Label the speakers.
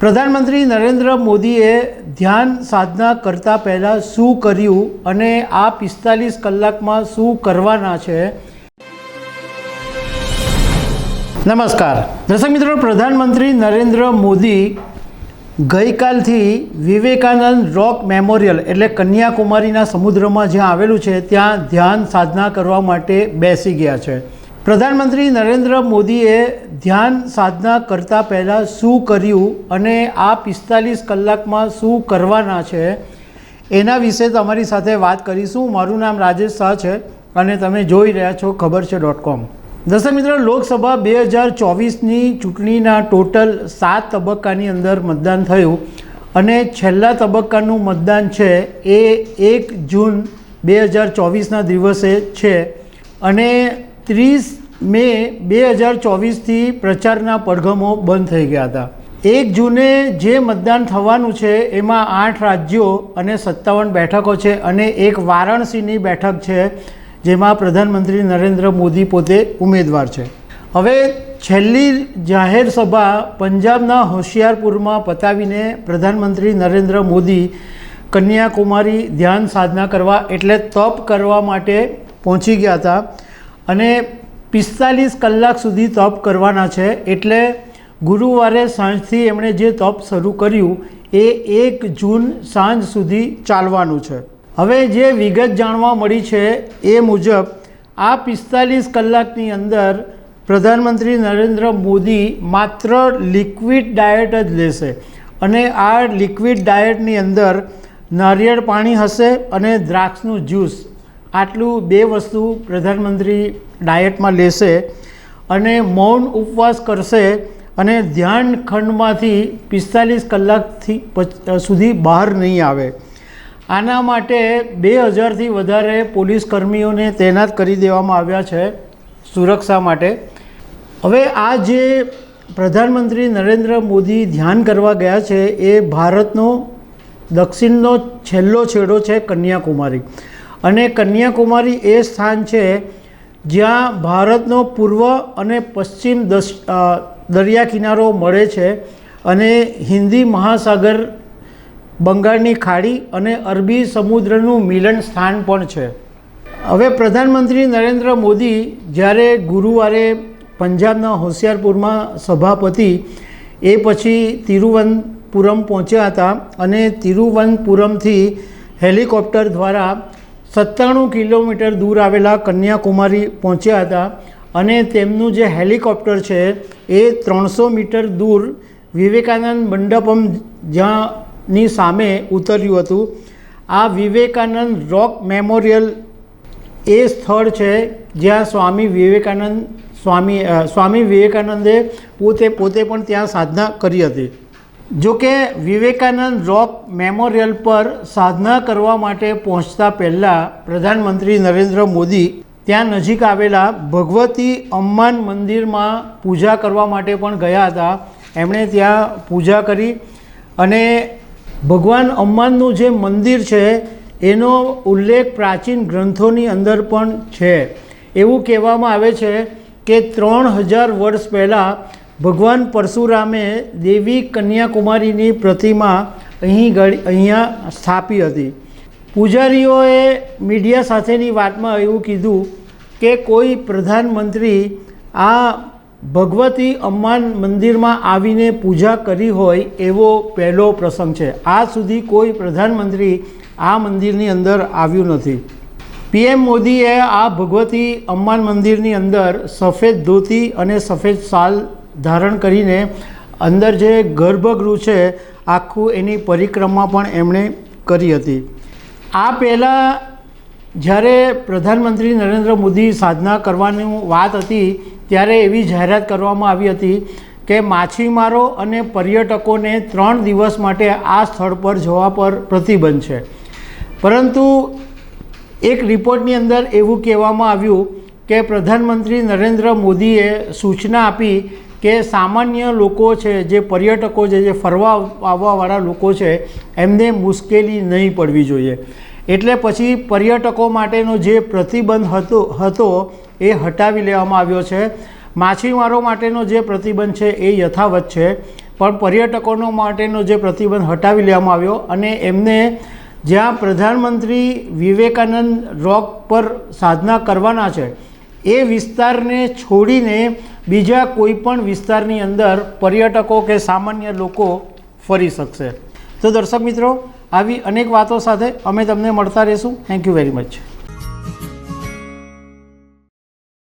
Speaker 1: પ્રધાનમંત્રી નરેન્દ્ર મોદીએ ધ્યાન સાધના કરતાં પહેલાં શું કર્યું અને આ 45 કલાકમાં શું કરવાના છે। નમસ્કાર દર્શક મિત્રો, પ્રધાનમંત્રી નરેન્દ્ર મોદી ગઈકાલથી વિવેકાનંદ રોક મેમોરિયલ એટલે કન્યાકુમારીના સમુદ્રમાં જ્યાં આવેલું છે ત્યાં ધ્યાન સાધના કરવા માટે બેસી ગયા છે। પ્રધાનમંત્રી નરેન્દ્ર મોદીએ ધ્યાન સાધના કરતાં પહેલાં શું કર્યું અને આ 45 કલાકમાં શું કરવાના છે એના વિશે તમારી સાથે વાત કરીશું। મારું નામ રાજેશ શાહ છે અને તમે જોઈ રહ્યા છો ખબરછે.com। દર્શક મિત્રો, લોકસભા 2024ની ચૂંટણીના ટોટલ 7 તબક્કાની અંદર મતદાન થયું અને છેલ્લા તબક્કાનું મતદાન છે એ 1 જૂન 2024ના દિવસે છે અને 30 મે 2024થી પ્રચારના પડઘમો બંધ થઈ ગયા હતા। 1 જૂને જે મતદાન થવાનું છે એમાં 8 રાજ્યો અને 57 બેઠકો છે અને એક વારાણસીની બેઠક છે જેમાં પ્રધાનમંત્રી નરેન્દ્ર મોદી પોતે ઉમેદવાર છે। હવે છેલ્લી જાહેર સભા પંજાબના હોશિયારપુરમાં પતાવીને પ્રધાનમંત્રી નરેન્દ્ર મોદી કન્યાકુમારી ધ્યાન સાધના કરવા એટલે તપ કરવા માટે પહોંચી ગયા હતા અને 45 કલાક સુધી તપ કરવાના છે। એટલે ગુરુવારે સાંજથી એમણે જે તપ શરૂ કર્યું એ 1 જૂન સાંજ સુધી ચાલવાનું છે। હવે જે વિગત જાણવા મળી છે એ મુજબ આ 45 કલાકની અંદર પ્રધાનમંત્રી નરેન્દ્ર મોદી માત્ર લિક્વિડ ડાયટ જ લેશે અને આ લિક્વિડ ડાયટની અંદર નારિયેળ પાણી હશે અને દ્રાક્ષનું જ્યુસ, આટલું 2 વસ્તુ પ્રધાનમંત્રી ડાયટમાં લેશે અને મૌન ઉપવાસ કરશે અને ધ્યાન ખંડમાંથી 45 કલાકથી સુધી બહાર નહીં આવે। આના માટે 2000થી વધારે પોલીસ કર્મીઓને તૈનાત કરી દેવામાં આવ્યા છે સુરક્ષા માટે। હવે આ જે પ્રધાનમંત્રી નરેન્દ્ર મોદી ધ્યાન કરવા ગયા છે એ ભારતનો દક્ષિણનો છેલ્લો છેડો છે કન્યાકુમારી અને કન્યાકુમારી એ સ્થાન છે જ્યાં ભારતનો પૂર્વ અને પશ્ચિમ દરિયા કિનારો મળે છે અને હિન્દી મહાસાગર, બંગાળની ખાડી અને અરબી સમુદ્રનું મિલન સ્થાન પણ છે। હવે પ્રધાનમંત્રી નરેન્દ્ર મોદી જ્યારે ગુરુવારે પંજાબના હોશિયારપુરમાં સભાપતિ એ પછી તિરુવનંતપુરમ પહોંચ્યા હતા અને તિરુવનંતપુરમથી હેલિકોપ્ટર દ્વારા 97 કિલોમીટર દૂર આવેલા કન્યાકુમારી પહોંચ્યા હતા અને તેમનું જે હેલિકોપ્ટર છે એ 300 મીટર દૂર વિવેકાનંદ મંડપમ જ્યાંની સામે ઉતર્યું હતું। આ વિવેકાનંદ રોક મેમોરિયલ એ સ્થળ છે જ્યાં સ્વામી વિવેકાનંદે પોતે પણ ત્યાં સાધના કરી હતી। જો કે વિવેકાનંદ રોક મેમોરિયલ પર સાધના કરવા માટે પહોંચતા પહેલાં પ્રધાનમંત્રી નરેન્દ્ર મોદી ત્યાં નજીક આવેલા ભગવતી અમ્માન મંદિરમાં પૂજા કરવા માટે પણ ગયા હતા। એમણે ત્યાં પૂજા કરી અને ભગવાન અમ્માનનું જે મંદિર છે એનો ઉલ્લેખ પ્રાચીન ગ્રંથોની અંદર પણ છે। એવું કહેવામાં આવે છે કે 3000 વર્ષ પહેલાં ભગવાન પરશુરામે દેવી કન્યાકુમારીની પ્રતિમા અહીંયા સ્થાપી હતી। પૂજારીઓએ મીડિયા સાથેની વાતમાં એવું કીધું કે કોઈ પ્રધાનમંત્રી આ ભગવતી અમ્માન મંદિરમાં આવીને પૂજા કરી હોય એવો પહેલો પ્રસંગ છે। આજ સુધી કોઈ પ્રધાનમંત્રી આ મંદિરની અંદર આવ્યું નથી। PM મોદીએ આ ભગવતી અમ્માન મંદિરની અંદર સફેદ ધોતી અને સફેદ શાલ ધારણ કરીને અંદર જે ગર્ભગૃહ છે આખું એની પરિક્રમા પણ એમણે કરી હતી। આ પહેલાં જ્યારે પ્રધાનમંત્રી નરેન્દ્ર મોદી સાધના કરવાની વાત હતી ત્યારે એવી જાહેરાત કરવામાં આવી હતી કે માછીમારો અને પર્યટકોને 3 દિવસ માટે આ સ્થળ પર જવા પર પ્રતિબંધ છે, પરંતુ એક રિપોર્ટની અંદર એવું કહેવામાં આવ્યું કે પ્રધાનમંત્રી નરેન્દ્ર મોદીએ સૂચના આપી કે સામાન્ય લોકો છે, જે પર્યટકો છે, જે ફરવા આવવાવાળા લોકો છે એમને મુશ્કેલી નહીં પડવી જોઈએ। એટલે પછી પર્યટકો માટેનો જે પ્રતિબંધ હતો એ હટાવી લેવામાં આવ્યો છે। માછીમારો માટેનો જે પ્રતિબંધ છે એ યથાવત છે। પણ પર્યટકોનો માટેનો જે પ્રતિબંધ હટાવી લેવામાં આવ્યો અને એમને જ્યાં પ્રધાનમંત્રી વિવેકાનંદ રોક પર સાધના કરવાના છે એ વિસ્તારને છોડીને બીજા કોઈ પણ વિસ્તારની અંદર પર્યટકો કે સામાન્ય લોકો ફરી શકશે. તો દર્શક મિત્રો, આવી અનેક વાતો સાથે અમે તમને મળતા રહીશું. Thank you very much.